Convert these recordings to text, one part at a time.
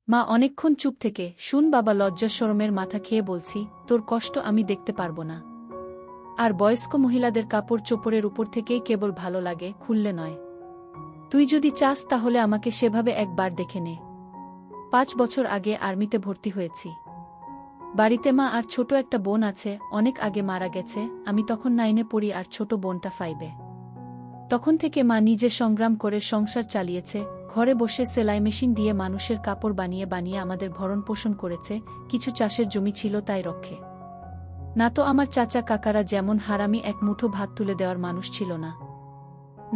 মা অনেকক্ষণ চুপ থেকে, শুন বাবা, লজ্জা শরমের মাথা খেয়ে বলছি, তোর কষ্ট আমি দেখতে পারব না। আর বয়স্ক মহিলাদের কাপড় চোপড়ের উপর থেকেই কেবল ভালো লাগে, খুললে নয়। তুই যদি চাস তাহলে আমাকে সেভাবে একবার দেখে নে। 5 বছর আগে আর্মিতে ভর্তি হয়েছি। বাড়িতে মা আর ছোট একটা বোন আছে, অনেক আগে মারা গেছে, আমি তখন 9-এ পড়ি আর ছোট বোনটা 5-এ। তখন থেকে মা নিজে সংগ্রাম করে সংসার চালিয়েছে, ঘরে বসে সেলাই মেশিন দিয়ে মানুষের কাপড় বানিয়ে বানিয়ে আমাদের ভরণ পোষণ করেছে, কিছু চাষের জমি ছিল তাই রক্ষে। না তো আমার চাচা কাকারা যেমন হারামি এক মুঠো ভাত তুলে দেওয়ার মানুষ ছিল না।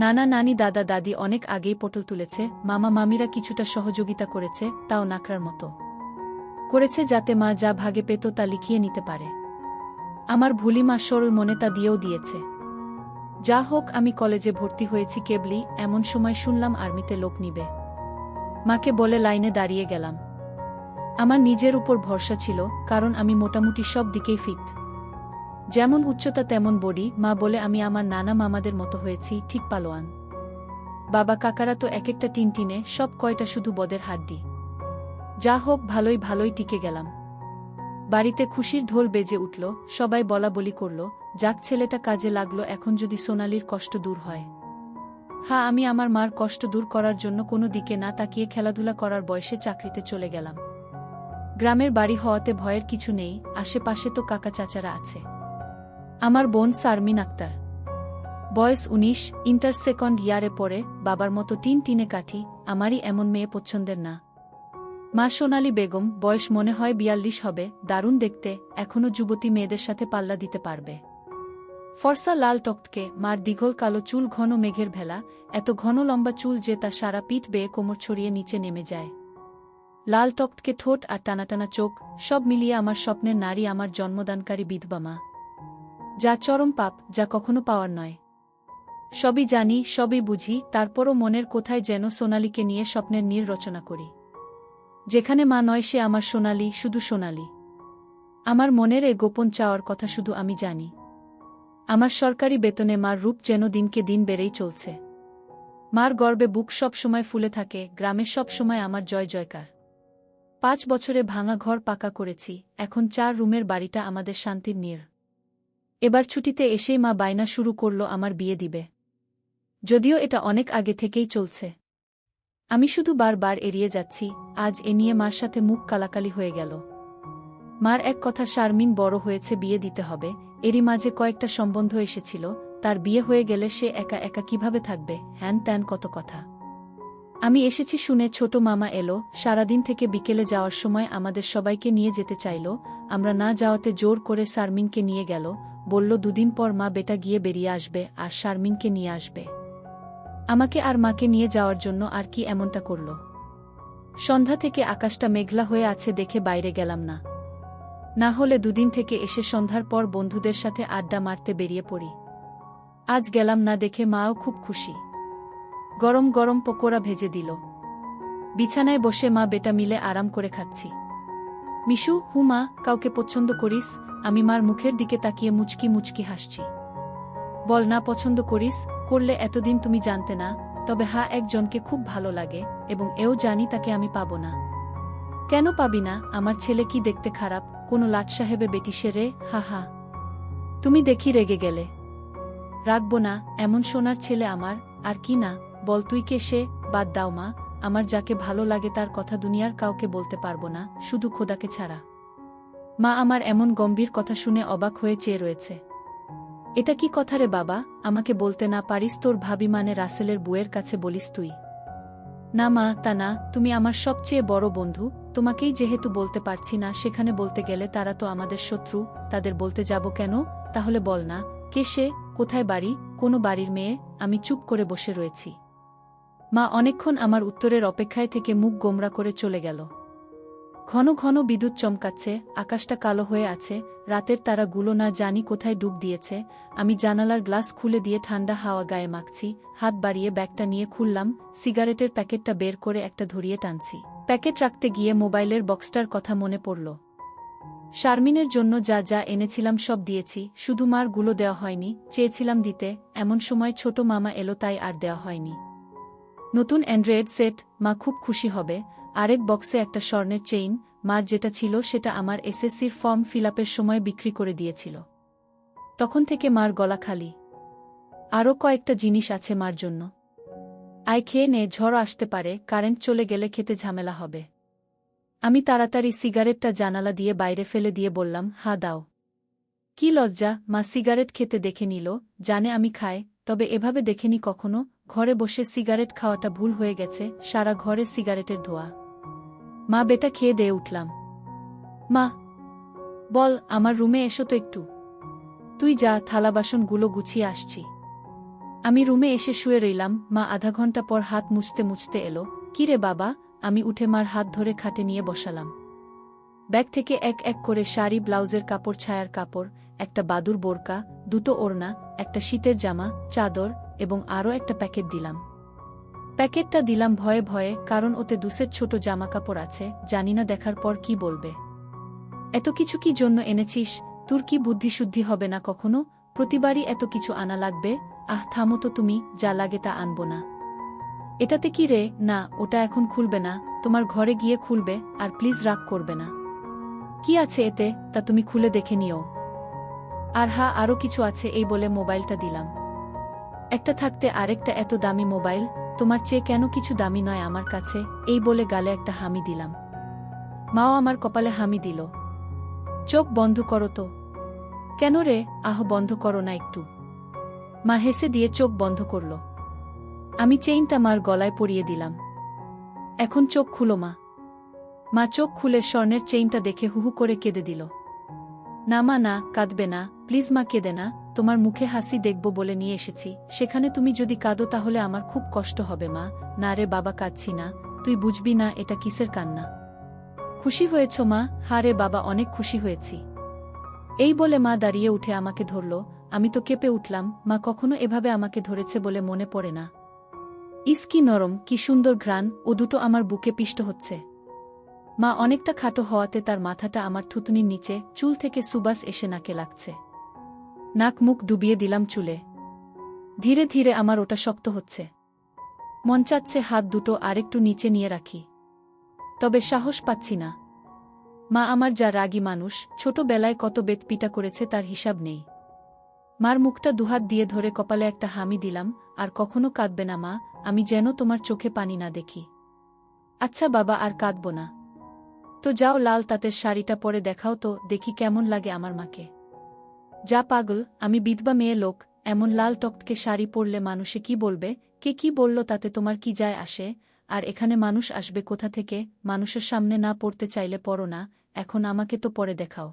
নানা নানি দাদা দাদি অনেক আগেই পটল তুলেছে, মামা মামিরা কিছুটা সহযোগিতা করেছে, তাও নাকড়ার মতো করেছে যাতে মা যা ভাগে পেত তা লিখিয়ে নিতে পারে। আমার ভুলি মা সরল মনে তা দিয়েও দিয়েছে। যা হোক, আমি কলেজে ভর্তি হয়েছি কেবলই, এমন সময় শুনলাম আর্মিতে লোক নিবে। মাকে বলে লাইনে দাঁড়িয়ে গেলাম। আমার নিজের উপর ভরসা ছিল, কারণ আমি মোটামুটি সব দিকেই ফিট। যেমন উচ্চতা তেমন বডি। মা বলে আমি আমার নানা মামাদের মতো হয়েছি, ঠিক পালোয়ান। বাবা কাকারা তো এক একটা টিনটিনে, সব কয়টা শুধু বদের হাড্ডি। যা হোক, ভালোই ভালোই টিকে গেলাম। বাড়িতে খুশির ঢোল বেজে উঠল, সবাই বলা বলি করল, যাক ছেলেটা কাজে লাগলো, এখন যদি সোনালির কষ্ট দূর হয়। হ্যাঁ, আমি আমার মার কষ্ট দূর করার জন্য কোনো দিকে না তাকিয়ে খেলাধুলা করার বয়সে চাকরিতে চলে গেলাম। গ্রামের বাড়ি হওয়াতে ভয়ের কিছু নেই, আশেপাশে তো কাকা চাচারা আছে। আমার বোন শারমিন আক্তার, বয়স 19, ইন্টার সেকেন্ড ইয়ারে পড়ে, বাবার মতো টিনে কাঠি, আমারই এমন মেয়ে পছন্দের না। মা সোনালী বেগম, বয়স মনে হয় 42 হবে, দারুণ দেখতে, এখনও যুবতী মেয়েদের সাথে পাল্লা দিতে পারবে। ফর্সা লাল টকটকে, মার দীঘল কালো চুল ঘন মেঘের ভেলা, এত ঘন লম্বা চুল যে তা সারা পিঠ বেয়ে কোমর ছড়িয়ে নিচে নেমে যায়। লাল টকটকে ঠোঁট আর টানাটানা চোখ, সব মিলিয়ে আমার স্বপ্নের নারী, আমার জন্মদানকারী বিধবা মা। যা চরম পাপ, যা কখনো পাওয়ার নয়। সবই জানি, সবই বুঝি, তারপরও মনের কোথায় যেন সোনালীকে নিয়ে স্বপ্নের নীড় রচনা করি। যেখানে মা নয় সে আমার সোনালী, শুধু সোনালী। আমার মনের এ গোপন চাওয়ার কথা শুধু আমি জানি। আমার সরকারি বেতনে মার রূপ যেন দিনকে দিন বেড়েই চলছে। মার গর্বে বুক সব সময় ফুলে থাকে, গ্রামে সব সময় আমার জয় জয়কার। 5 বছরে ভাঙা ঘর পাকা করেছি, এখন 4 রুমের বাড়িটা আমাদের শান্তির নীড়। এবার ছুটিতে এসেই মা বায়না শুরু করল আমার বিয়ে দিবে। যদিও এটা অনেক আগে থেকেই চলছে, আমি শুধু বারবার এড়িয়ে যাচ্ছি। আজ এ নিয়ে মার সাথে মুখ কালাকালি হয়ে গেল। মার এক কথা, শারমিন বড় হয়েছে, বিয়ে দিতে হবে। এরই মাঝে কয়েকটা সম্বন্ধ এসেছিল, তার বিয়ে হয়ে গেলে সে একা একা কিভাবে থাকবে, হ্যান ত্যান কত কথা। আমি এসেছি শুনে ছোট মামা এলো, সারাদিন থেকে বিকেলে যাওয়ার সময় আমাদের সবাইকে নিয়ে যেতে চাইল। আমরা না যাওয়াতে জোর করে শারমিনকে নিয়ে গেল, বলল 2 দিন পর মা বেটা গিয়ে বেরিয়ে আসবে আর শারমিনকে নিয়ে আসবে। আমাকে আর মাকে নিয়ে যাওয়ার জন্য আর কি এমনটা করল। সন্ধ্যা থেকে আকাশটা মেঘলা হয়ে আছে দেখে বাইরে গেলাম না। না হলে 2 দিন থেকে এসে সন্ধ্যার পর বন্ধুদের সাথে আড্ডা মারতে বেরিয়ে পড়ি। আজ গেলাম না দেখে মাও খুব খুশি। গরম গরম পকোড়া ভেজে দিল। বিছানায় বসে মা বেটা মিলে আরাম করে খাচ্ছি। মিশু, হুমা, কাউকে পছন্দ করিস? আমি মার মুখের দিকে তাকিয়ে মুচকি মুচকি হাসছি। বল না পছন্দ করিস, করলে এতদিন তুমি জানতে না। তবে হ্যাঁ, একজনকে খুব ভালো লাগে, এবং এও জানি তাকে আমি পাবো না। কেন পাবি না? আমার ছেলে কি দেখতে খারাপ? কোনো লাট সাহেবে বেটি সে রে? হা হা। তুমি দেখি রেগে গেলে। রাখবো না, এমন সোনার ছেলে আমার। আর কি না, বল তুই কে সে? বাদ দাও মা, আমার যাকে ভালো লাগে তার কথা দুনিয়ার কাউকে বলতে পারবো না, শুধু খোদাকে ছাড়া। মা আমার এমন গম্ভীর কথা শুনে অবাক হয়ে চেয়ে রয়েছে। এটা কি কথা রে বাবা? আমাকে বলতে না পারিস তোর ভাবি মানে রাসেলের বুয়ের কাছে বলিস তুই? না মা, তা না, তুমি আমার সবচেয়ে বড় বন্ধু, তোমাকেই যেহেতু বলতে পারছি না, সেখানে বলতে গেলে তারা তো আমাদের শত্রু, তাদের বলতে যাব কেন? তাহলে বল না, কে সে, কোথায় বাড়ি, কোনো বাড়ির মেয়ে? আমি চুপ করে বসে রয়েছি। মা অনেকক্ষণ আমার উত্তরের অপেক্ষায় থেকে মুখ গোমরা করে চলে গেল। ঘন ঘন বিদ্যুৎ চমকাচ্ছে, আকাশটা কালো হয়ে আছে, রাতের তারাগুলো না জানি কোথায় ডুব দিয়েছে। আমি জানালার গ্লাস খুলে দিয়ে ঠান্ডা হাওয়া গায়ে মাখছি, হাত বাড়িয়ে ব্যাগটা নিয়ে খুললাম, সিগারেটের প্যাকেটটা বের করে একটা ধরিয়ে টানছি। প্যাকেট রাখতে গিয়ে মোবাইলের বক্সটার কথা মনে পড়ল। শারমিনের জন্য যা যা এনেছিলাম সব দিয়েছি, শুধু মার গুলো দেওয়া হয়নি, চেয়েছিলাম দিতে, এমন সময় ছোট মামা এলো তাই আর দেওয়া হয়নি। নতুন অ্যান্ড্রয়েড সেট, মা খুব খুশি হবে, আরেক বক্সে একটা স্বর্ণের চেইন। মার যেটা ছিল সেটা আমার এসএসসির ফর্ম ফিলআপের সময় বিক্রি করে দিয়েছিল। তখন থেকে মার গলা খালি। আরও কয়েকটা জিনিস আছে মার জন্য। আয় খেয়ে নে, ঝড় আসতে পারে, কারেন্ট চলে গেলে খেতে ঝামেলা হবে। আমি তাড়াতাড়ি সিগারেটটা জানালা দিয়ে বাইরে ফেলে দিয়ে বললাম, হা দাও। কি লজ্জা! মা সিগারেট খেতে দেখে নিল, জানে আমি খাই, তবে এভাবে দেখেনি কখনো। ঘরে বসে সিগারেট খাওয়াটা ভুল হয়ে গেছে, সারা ঘরে সিগারেটের ধোঁয়া। মা বেটা খেয়ে দিয়ে উঠলাম। মা বল, আমার রুমে এসো তো একটু। তুই যা, থালা বাসনগুলো গুছিয়ে আসছি। আমি রুমে এসে শুয়ে রইলাম। মা আধা ঘন্টা পর হাত মুছতে মুছতে এলো। কি রে বাবা? আমি উঠে মার হাত ধরে খাটে নিয়ে বসালাম। ব্যাগ থেকে এক এক করে শাড়ি, ব্লাউজের কাপড়, ছায়ার কাপড়, একটা বাদুর বোরকা, দুটো ওড়না, একটা শীতের জামা, চাদর এবং আরও একটা প্যাকেট দিলাম। প্যাকেটটা দিলাম ভয়ে ভয়ে, কারণ ওতে দুসেট ছোট জামা কাপড় আছে, জানি না দেখার পর কি বলবে। এত কিছু কি জন্য এনেছিস? তোর কি বুদ্ধিশুদ্ধি হবে না কখনো? প্রতিবারই এত কিছু আনা লাগবে? আহ থামো তো তুমি, যা লাগে তা আনবো না। এটাতে কি রে? না, ওটা এখন খুলবে না, তোমার ঘরে গিয়ে খুলবে, আর প্লিজ রাগ করবে না। কি আছে এতে, তা তুমি খুলে দেখে নিও। আর হ্যাঁ, আরও কিছু আছে, এই বলে মোবাইলটা দিলাম। একটা থাকতে আরেকটা এত দামি মোবাইল, তোমার চেয়ে কেন কিছু দামি নয় আমার কাছে, এই বলে গালে একটা হামি দিলাম। মাও আমার কপালে হামি দিল। চোখ বন্ধ করো তো। কেন রে? আহ বন্ধ করো না একটু। মা হেসে দিয়ে চোখ বন্ধ করল। আমি চেইনটা মার গলায় পরিয়ে দিলাম। এখন চোখ খুলো মা। মা চোখ খুলে স্বর্ণের চেইনটা দেখে হুহু করে কেঁদে দিল। না মা না, কাঁদবে না, প্লিজ মা, কেঁদে না, তোমার মুখে হাসি দেখব বলে নিয়ে এসেছি, সেখানে তুমি যদি কাঁদো তাহলে আমার খুব কষ্ট হবে মা। না রে বাবা, কাঁদছি না, তুই বুঝবি না এটা কিসের কান্না। খুশি হয়েছ মা? হ্যাঁ রে বাবা, অনেক খুশি হয়েছি। এই বলে মা দাঁড়িয়ে উঠে আমাকে ধরল। আমি তো কেঁপে উঠলাম। মা কখনো এভাবে আমাকে ধরেছে বলে মনে পড়ে না। ইস কি নরম, কি সুন্দর ঘ্রাণ, ও দুটো আমার বুকে পিষ্ট হচ্ছে। মা অনেকটা খাটো হওয়াতে তার মাথাটা আমার থুতনির নিচে, চুল থেকে সুবাস এসে নাকে লাগছে। নাক মুখ ডুবিয়ে দিলাম চুলে। ধীরে ধীরে আমার ওটা শক্ত হচ্ছে। মন চাচ্ছে হাত দুটো আরেকটু নিচে নিয়ে রাখি, তবে সাহস পাচ্ছি না। মা আমার যা রাগী মানুষ, ছোটবেলায় কত বেতপিটা করেছে তার হিসাব নেই। মার মুখটা দুহাত দিয়ে ধরে কপালে একটা হামি দিলাম। আর কখনো কাঁদবে না মা, আমি যেন তোমার চোখে পানি না দেখি। আচ্ছা বাবা, আর কাঁদব না। তো যাও, লাল তাঁতের শাড়িটা পরে দেখাও তো, দেখি কেমন লাগে আমার মাকে। যা পাগল, আমি বিধবা মেয়ে লোক, এমন লাল টকটকে শাড়ি পরলে মানুষে কি বলবে? কে কি বলল তাতে তোমার কি যায় আসে? আর এখানে মানুষ আসবে কোথা থেকে? মানুষের সামনে না পড়তে চাইলে পড়ো না, এখন আমাকে তো পরে দেখাও।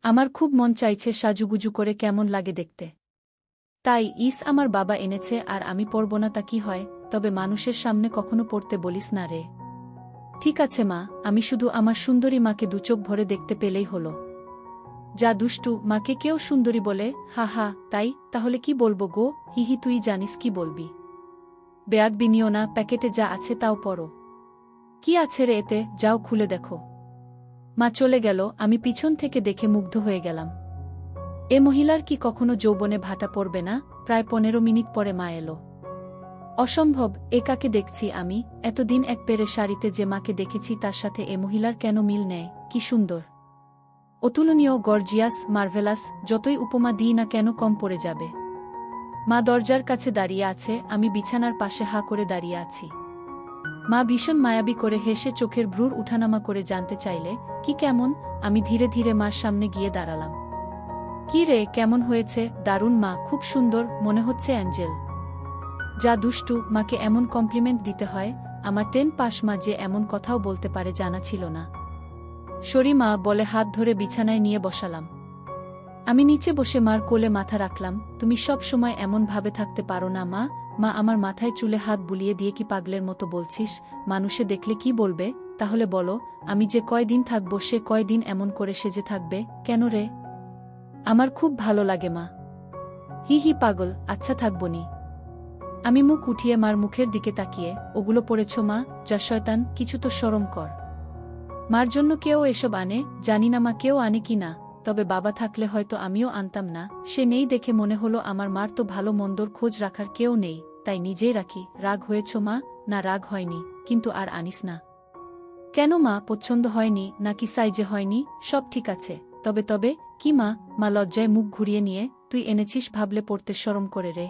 আমার খুব মন চাইছে সাজুগুজু করে কেমন লাগে দেখতে। তাই আমার বাবা এনেছে, আর আমি পরব না তা কি হয়? তবে মানুষের সামনে কখনো পড়তে বলিস না রে। ঠিক আছে মা, আমি শুধু আমার সুন্দরী মাকে দুচোখ ভরে দেখতে পেলেই হলো। যা দুষ্টু, মাকে কেউ সুন্দরী বলে? হা হা, তাই? তাহলে কি বলবো গো? হিহি, তুই জানিস কি বলবি। বেয়াদ বিনিও না, প্যাকেটে যা আছে তাও পড়ো। কি আছে রে এতে? যাও খুলে দেখো। মা চলে গেল। আমি পিছন থেকে দেখে মুগ্ধ হয়ে গেলাম। এ মহিলার কি কখনো যৌবনে ভাটা পড়বে না? প্রায় 15 মিনিট পরে মা এলো। অসম্ভব, এ কাকে দেখছি আমি? এতদিন এক পেরে শাড়িতে যে মাকে দেখেছি তার সাথে এ মহিলার কেন মিল নেয়? কি সুন্দর, অতুলনীয়, গর্জিয়াস, মার্ভেলাস, যতই উপমা দিই না কেন কম পড়ে যাবে। মা দরজার কাছে দাঁড়িয়ে আছে, আমি বিছানার পাশে হা করে দাঁড়িয়ে আছি। মা ভীষণ মায়াবী করে হেসে চোখের ভ্রুর উঠানামা করে জানতে চাইলে, কি কেমন? আমি ধীরে ধীরে মার সামনে গিয়ে দাঁড়ালাম। কি রে, কেমন হয়েছে? দারুণ মা, খুব সুন্দর, মনে হচ্ছে অ্যাঞ্জেল। যা দুষ্টু, মাকে এমন কমপ্লিমেন্ট দিতে হয়? আমার 10 পাস মা যে এমন কথাও বলতে পারে জানা ছিল না। সরি মা বলে হাত ধরে বিছানায় নিয়ে বসালাম। আমি নিচে বসে মার কোলে মাথা রাখলাম। তুমি সব সময় এমন ভাবে থাকতে পারো না মা? মা আমার মাথায় চুলে হাত বুলিয়ে দিয়ে, কি পাগলের মতো বলছিস? মানুষে দেখলে কি বলবে? তাহলে বলো, আমি যে কয়দিন থাকবো সে কয়দিন এমন করে সেজে থাকবে কেন রে? আমার খুব ভালো লাগে মা। হি হি পাগল, আচ্ছা থাকবনি। আমি মুখ উঠিয়ে মার মুখের দিকে তাকিয়ে, ওগুলো পড়েছ মা? যা শয়তান, কিছু তো শরম কর। মার জন্য কেউ এসব আনে? জানি না মা কেউ আনে কি না, তবে বাবা থাকলে হয়তো আমিও আনতাম না। সে নেই দেখে মনে হলো আমার মার তো ভালো মন্দর খোঁজ রাখার কেউ নেই, তাই নিজেই রাখি। রাগ হয়েছ মা? না রাগ হয়নি, কিন্তু আর আনিস না। কেন মা, পছন্দ হয়নি নাকি সাইজে হয়নি? সব ঠিক আছে। তবে কি মা? মা লজ্জায় মুখ ঘুরিয়ে নিয়ে, তুই এনেছিস ভাবলে পড়তে শরম করে রে।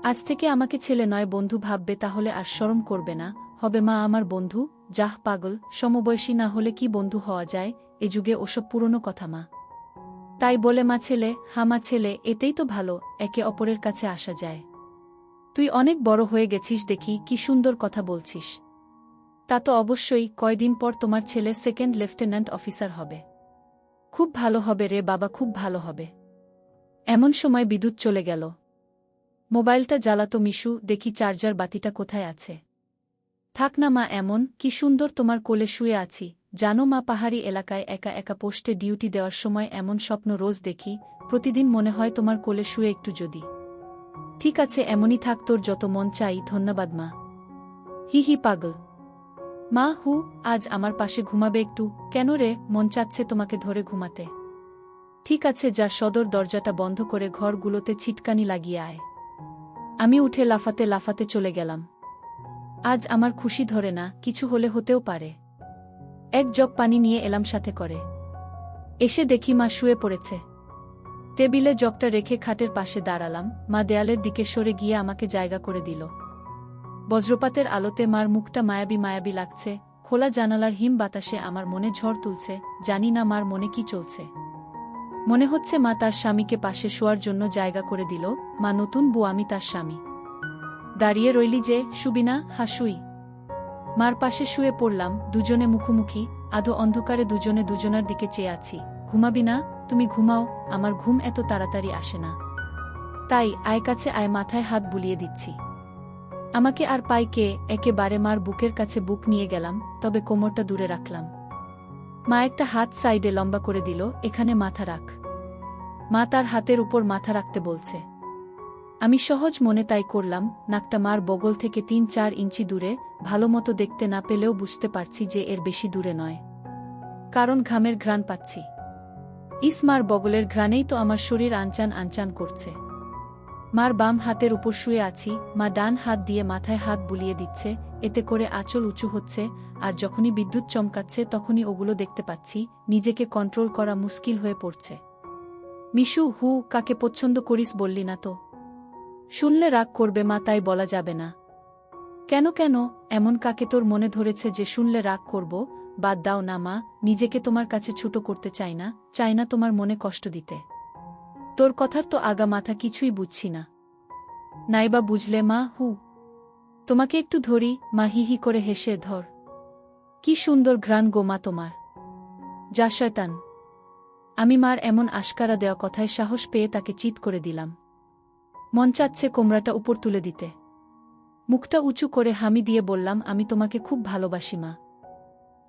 আজ থেকে আমাকে ছেলে নয় বন্ধু ভাববে, তাহলে আর শরম করবে না। হবে মা আমার বন্ধু? যাহ পাগল, সমবয়সী না হলে কি বন্ধু হওয়া যায়? এ যুগে ওসব পুরনো কথা মা। তাই বলে মা ছেলে, মা ছেলে, এতেই তো ভালো, একে অপরের কাছে আসা যায়। তুই অনেক বড় হয়ে গেছিস দেখি, কি সুন্দর কথা বলছিস। তা তো অবশ্যই, কয়দিন পর তোমার ছেলে সেকেন্ড লেফটেন্যান্ট অফিসার হবে। খুব ভালো হবে রে বাবা, খুব ভালো হবে। এমন সময় বিদ্যুৎ চলে গেল। মোবাইলটা জ্বালাতো মিশু, দেখি চার্জার বাতিটা কোথায় আছে। থাক না মা এমন, কি সুন্দর তোমার কোলে শুয়ে আছি। জানো মা, পাহাড়ি এলাকায় একা একা পোস্টে ডিউটি দেওয়ার সময় এমন স্বপ্ন রোজ দেখি, প্রতিদিন মনে হয় তোমার কোলে শুয়ে একটু যদি। ঠিক আছে, এমনই থাক, তোর যত মন চাই। ধন্যবাদ মা। হি পাগল। মা আজ আমার পাশে ঘুমাবে একটু? কেন রে, মন চাচ্ছে তোমাকে ধরে ঘুমাতে। ঠিক আছে, যা সদর দরজাটা বন্ধ করে ঘরগুলোতে ছিটকানি লাগিয়ে আয়। আমি উঠে লাফাতে লাফাতে চলে গেলাম। আজ আমার খুশি ধরে না, কিছু হলে হতেও পারে। এক জগ পানি নিয়ে এলাম সাথে করে। এসে দেখি মা শুয়ে পড়েছে। টেবিলে জগটা রেখে খাটের পাশে দাঁড়ালাম। মা দেয়ালের দিকে সরে গিয়ে আমাকে জায়গা করে দিল। বজ্রপাতের আলোতে মার মুখটা মায়াবী মায়াবী লাগছে। খোলা জানালার হিম বাতাসে আমার মনে ঝড় তুলছে। জানি না মার মনে কি চলছে। মনে হচ্ছে মা তার স্বামীকে পাশে শোয়ার জন্য জায়গা করে দিল। মা নতুন বউ, আমি তার স্বামী। দাঁড়িয়ে রইলি যে, শুবি না? শুই। মার পাশে শুয়ে পড়লাম, দুজনে মুখোমুখি। আধো অন্ধকারে দুজনে দুজনার দিকে চেয়ে আছি। ঘুমাবি না? তুমি ঘুমাও, আমার ঘুম এত তাড়াতাড়ি আসে না। তাই আয় কাছে আয়, মাথায় হাত বুলিয়ে দিচ্ছি। আমাকে আর পাই কে? একেবারে মার বুকের কাছে বুক নিয়ে গেলাম, তবে কোমরটা দূরে রাখলাম। মা একটা হাত সাইডে লম্বা করে দিল, এখানে মাথা রাখ। মা তার হাতের উপর মাথা রাখতে বলছে। আমি সহজ মনে তাই করলাম। নাকটা মার বগল থেকে ৩-৪ ইঞ্চি দূরে। ভালো মতো দেখতে না পেলেও বুঝতে পারছি যে এর বেশি দূরে নয়, কারণ ঘামের ঘ্রাণ পাচ্ছি। মার বগলের ঘ্রাণেই তো আমার শরীর আনচান আনচান করছে। মার বাম হাতের উপর শুয়ে আছি, মা ডান হাত দিয়ে মাথায় হাত বুলিয়ে দিচ্ছে, এতে করে আঁচল উঁচু হচ্ছে। আর যখনই বিদ্যুৎ চমকাচ্ছে তখনই ওগুলো দেখতে পাচ্ছি। নিজেকে কন্ট্রোল করা মুশকিল হয়ে পড়ছে। মিশু, কাকে পছন্দ করিস বললি না তো? শুনলে রাগ করবে মা, তাই বলা যাবে না। কেন, এমন কাকে তোর মনে ধরেছে যে শুনলে রাগ করব? বাদ দাও না মা, নিজেকে তোমার কাছে ছোট করতে চাই না তোমার মনে কষ্ট দিতে। তোর কথার তো আগা মাথা কিছুই বুঝছি না। নাইবা বুঝলে মা? তোমাকে একটু ধরি। মা হি করে হেসে, ধর। কি সুন্দর ঘ্রাণ গো মা তোমার। যা শয়তান। আমি মার এমন আশকারা দেওয়া কথায় সাহস পেয়ে তাকে চিৎ করে দিলাম। মন চাচ্ছে কোমরাটা উপর তুলে দিতে। মুখটা উঁচু করে হামি দিয়ে বললাম, আমি তোমাকে খুব ভালোবাসি মা।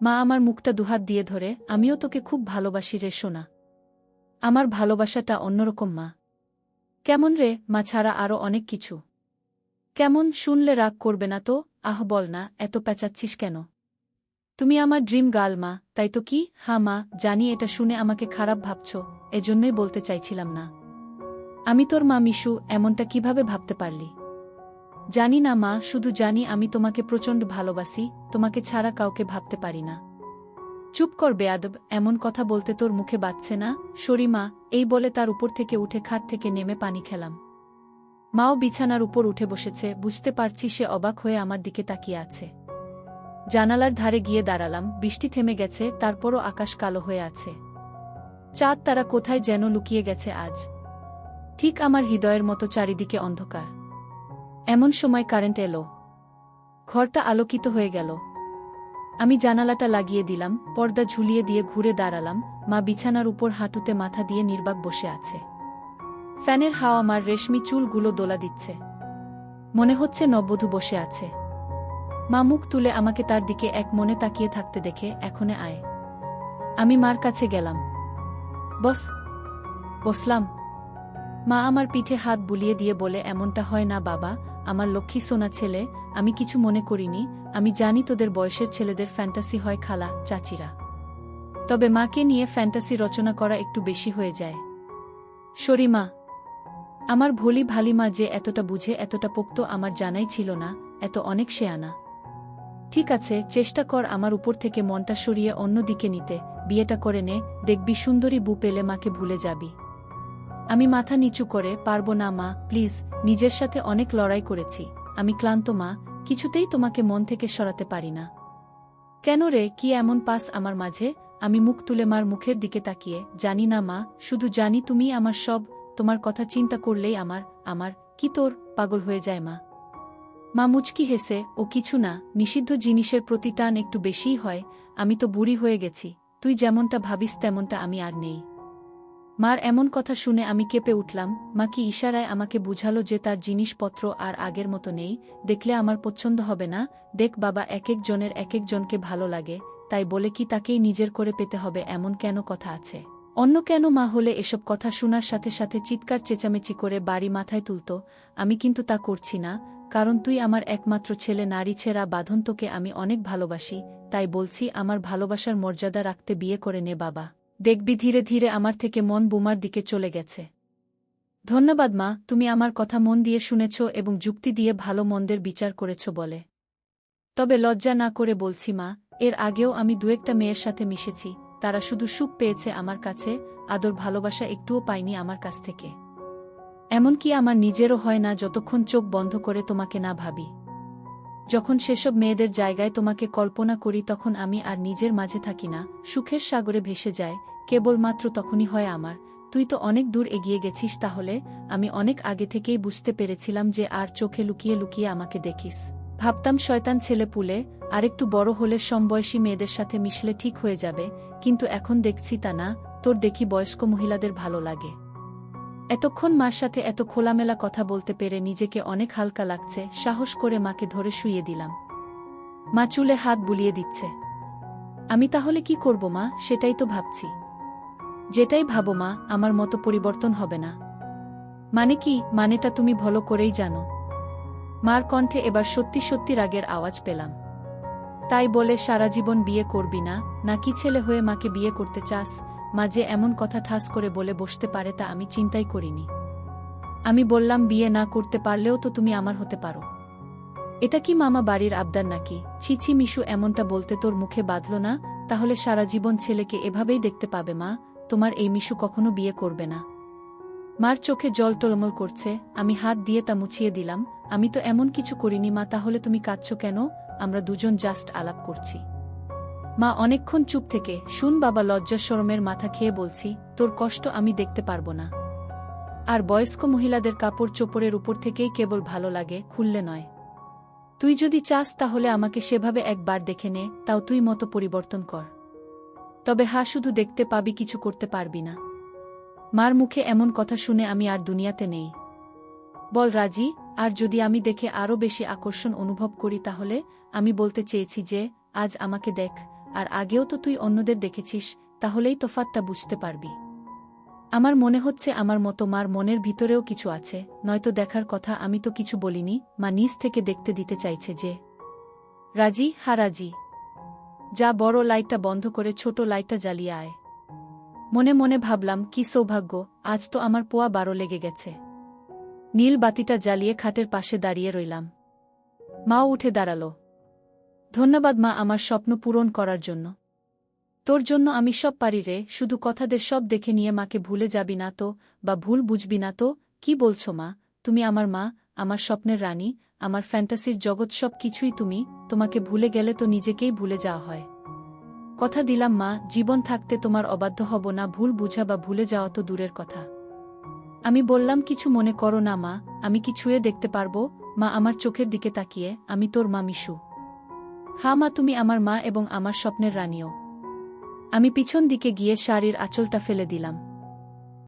মা আমার মুখটা দুহাত দিয়ে ধরে, আমিও তোকে খুব ভালোবাসি রে সোনা। আমার ভালোবাসাটা অন্যরকম মা। কেমন রে? মা ছাড়া আরও অনেক কিছু। কেমন? শুনলে রাগ করবে না তো? বল না, এত পেঁচাচ্ছিস কেন? তুমি আমার ড্রিম গার্ল মা, তাই তো? কি? মা, জানি এটা শুনে আমাকে খারাপ ভাবছ, এজন্যই বলতে চাইছিলাম না। আমি তোর মা মিশু, এমনটা কিভাবে ভাবতে পারলি? জানি না মা, শুধু জানি আমি তোমাকে প্রচণ্ড ভালোবাসি, তোমাকে ছাড়া কাউকে ভাবতে পারি না। চুপ কর বেয়াদব, এমন কথা বলতে তোর মুখে বাজছে না? সরি মা। এই বলে তার উপর থেকে উঠে খাট থেকে নেমে পানি খেলাম। মাও বিছানার উপর উঠে বসেছে, বুঝতে পারছি সে অবাক হয়ে আমার দিকে তাকিয়ে আছে। জানালার ধারে গিয়ে দাঁড়ালাম। বৃষ্টি থেমে গেছে, তারপরও আকাশ কালো হয়ে আছে। চাঁদ তারা কোথায় যেন লুকিয়ে গেছে আজ। ঠিক আমার হৃদয়ের মতো চারিদিকে অন্ধকার। এমন সময় কারেন্ট এলো। ঘরটা আলোকিত হয়ে গেল। আমি জানালাটা লাগিয়ে দিলাম, পর্দা ঝুলিয়ে দিয়ে ঘুরে দাঁড়ালাম। মা বিছানার উপর হাঁটুতে মাথা দিয়ে নির্বাক বসে আছে। ফ্যানের হাওয়া আমার রেশমি চুলগুলো দোলা দিচ্ছে। মনে হচ্ছে নববধূ বসে আছে। মা মুখ তুলে আমাকে তার দিকে এক মনে তাকিয়ে থাকতে দেখে, এখনে আয়। আমি মার কাছে গেলাম। বসলাম। মা আমার পিঠে হাত বুলিয়ে দিয়ে বলে, এমনটা হয় না বাবা, আমার লক্ষ্মী সোনা ছেলে। আমি কিছু মনে করিনি। আমি জানি তোদের বয়সের ছেলেদের ফ্যান্টাসি হয় খালা, চাচিরা। তবে মাকে নিয়ে ফ্যান্টাসি রচনা করা একটু বেশি হয়ে যায়। সরি মা। আমার ভোলি ভালি মা যে এতটা বুঝে, এতটা পোক্ত আমার জানাই ছিল না। এত অনেক শেয়ানা। ঠিক আছে, চেষ্টা কর আমার উপর থেকে মনটা সরিয়ে অন্য দিকে নিতে, বিয়েটা করে নে, দেখবি সুন্দরী বউ পেলে মাকে ভুলে যাবি। আমি মাথা নিচু করে, পারবো না মা, প্লিজ, নিজের সাথে অনেক লড়াই করেছি, আমি ক্লান্ত মা, কিছুতেই তোমাকে মন থেকে সরাতে পারি না। কেন রে, কি এমন পাস আমার মাঝে? আমি মুখ তুলে মার মুখের দিকে তাকিয়ে, জানি না মা, শুধু জানি তুমি আমার সব, তোমার কথা চিন্তা করলেই আমার কি তোর পাগল হয়ে যায় মা। মা মুচকি হেসে, ও কিছু না, নিষিদ্ধ জিনিসের প্রতি টান একটু বেশিই হয়, আমি তো বুড়ি হয়ে গেছি, তুই যেমনটা ভাবিস তেমনটা আমি আর নেই। মার এমন কথা শুনে আমি কেঁপে উঠলাম। মা কি ইশারায় আমাকে বুঝালো যে তার জিনিসপত্র আর আগের মতো নেই, দেখলে আমার পছন্দ হবে না? দেখ বাবা, এক এক জনের এক একজনকে ভালো লাগে, তাই বলে কি তাকেই নিজের করে পেতে হবে এমন কেন কথা আছে? অন্য কেন মা হলে এসব কথা শোনার সাথে সাথে চিৎকার চেঁচামেচি করে বাড়ি মাথায় তুলত। আমি কিন্তু তা করছি না, কারণ তুই আমার একমাত্র ছেলে, নারী ছেঁড়া বাঁধন, তোকে আমি অনেক ভালোবাসি, তাই বলছি আমার ভালোবাসার মর্যাদা রাখতে বিয়ে করে নে বাবা। দেখবি ধীরে ধীরে আমার থেকে মন বোমার দিকে চলে গেছে। ধন্যবাদ মা, তুমি আমার কথা মন দিয়ে শুনেছ এবং যুক্তি দিয়ে ভালো মন্দের বিচার করেছ বলে। তবে লজ্জা না করে বলছি মা, এর আগেও আমি দু-একটা মেয়ের সাথে মিশেছি, তারা শুধু সুখ পেয়েছে আমার কাছে, আদর ভালোবাসা একটুও পায়নি আমার কাছ থেকে। এমনকি আমার নিজেরও হয় না যতক্ষণ চোখ বন্ধ করে তোমাকে না ভাবি। যখন সেসব মেয়েদের জায়গায় তোমাকে কল্পনা করি তখন আমি আর নিজের মাঝে থাকি না, সুখের সাগরে ভেসে যায়, কেবলমাত্র তখনই হয় আমার। তুই তো অনেক দূর এগিয়ে গেছিস তাহলে, আমি অনেক আগে থেকেই বুঝতে পেরেছিলাম যে আর চোখে লুকিয়ে লুকিয়ে আমাকে দেখিস। ভাবতাম শয়তান ছেলে পুলে, আরেকটু বড় হলে সমবয়সী মেয়েদের সাথে মিশলে ঠিক হয়ে যাবে, কিন্তু এখন দেখছি তা না, তোর দেখি বয়স্ক মহিলাদের ভালো লাগে। এতক্ষণ মার সাথে এত খোলামেলা কথা বলতে পেরে নিজেকে অনেক হালকা লাগছে। সাহস করে মাকে ধরে শুইয়ে দিলাম। মা চুলে হাত বুলিয়ে দিচ্ছে। আমি তাহলে কি করব মা, সেটাই তো ভাবছি। যেটাই ভাবো মা, আমার মতো পরিবর্তন হবে না। মানে কি? মানেটা তুমি ভালো করেই জানো। মার কণ্ঠে এবার সত্যি সত্যি রাগের আওয়াজ পেলাম। তাই বলে সারা জীবন বিয়ে করবি না, নাকি ছেলে হয়ে মাকে বিয়ে করতে চাস? মা যে এমন কথা ঠাস করে বলে বসতে পারে তা আমি চিন্তাই করিনি। আমি বললাম, বিয়ে না করতে পারলেও তো তুমি আমার হতে পারো। এটা কি মামা বাড়ির আবদার নাকি? ছিছি মিশু, এমনটা বলতে তোর মুখে বাঁধল না? তাহলে সারা জীবন ছেলেকে এভাবেই দেখতে পাবে মা, তোমার এই মিশু কখনো বিয়ে করবে না। মার চোখে জল টলমল করছে, আমি হাত দিয়ে তা মুছিয়ে দিলাম। আমি তো এমন কিছু করিনি মা, তাহলে তুমি কাঁদছো কেন? আমরা দুজন জাস্ট আলাপ করছি। মা অনেকক্ষণ চুপ থেকে, শুন বাবা, লজ্জা শরমের মাথা খেয়ে বলছি, তোর কষ্ট আমি দেখতে পারবো না। আর বয়স্ক মহিলাদের কাপড় চোপড়ের উপর থেকেই কেবল ভালো লাগে, খুললে নয়। তুই যদি চাস তাহলে আমাকে সেভাবে একবার দেখে নে, তাও তুই মতো পরিবর্তন কর। তবে শুধু দেখতে পাবি, কিছু করতে পারবি না। মার মুখে এমন কথা শুনে আমি আর দুনিয়াতে নেই। বল রাজি? আর যদি আমি দেখে আরও বেশি আকর্ষণ অনুভব করি তাহলে? আমি বলতে চেয়েছি যে, আজ আমাকে দেখ, আর আগেও তো তুই অন্যদের দেখেছিস, তাহলেই তফাৎটা বুঝতে পারবি। আমার মনে হচ্ছে আমার মতো মার মনের ভিতরেও কিছু আছে, নয়তো দেখার কথা। আমি তো কিছু বলিনি, মা নিজ থেকে দেখতে দিতে চাইছে যে। রাজি? রাজি। যা, বড় লাইটটা বন্ধ করে ছোট লাইটটা জ্বালিয়ে আয়। মনে মনে ভাবলাম, কি সৌভাগ্য, আজ তো আমার পোয়া 12 লেগে গেছে। নীল বাতিটা জ্বালিয়ে খাটের পাশে দাঁড়িয়ে রইলাম। মাও উঠে দাঁড়াল। ধন্যবাদ মা, আমার স্বপ্ন পূরণ করার জন্য। তোর জন্য আমি সব পারি রে, শুধু কথাদের সব দেখে নিয়ে মাকে ভুলে যাবি না তো, বা ভুল বুঝবি না তো? কি বলছো মা? তুমি আমার মা, আমার স্বপ্নের রানী, আমার ফ্যান্টাসির জগৎ, সব কিছুই তুমি। তোমাকে ভুলে গেলে তো নিজেকেই ভুলে যাওয়া হয়। কথা দিলাম মা, জীবন থাকতে তোমার অবাধ্য হব না। ভুল বুঝা বা ভুলে যাওয়া তো দূরের কথা। আমি বললাম, কিছু মনে করো না মা, আমি কি ছুঁয়ে দেখতে পারবো? মা আমার চোখের দিকে তাকিয়ে, আমি তোর মা মিশু। মা, তুমি আমার মা এবং আমার স্বপ্নের রানীও। আমি পিছন দিকে গিয়ে শাড়ির আঁচলটা ফেলে দিলাম।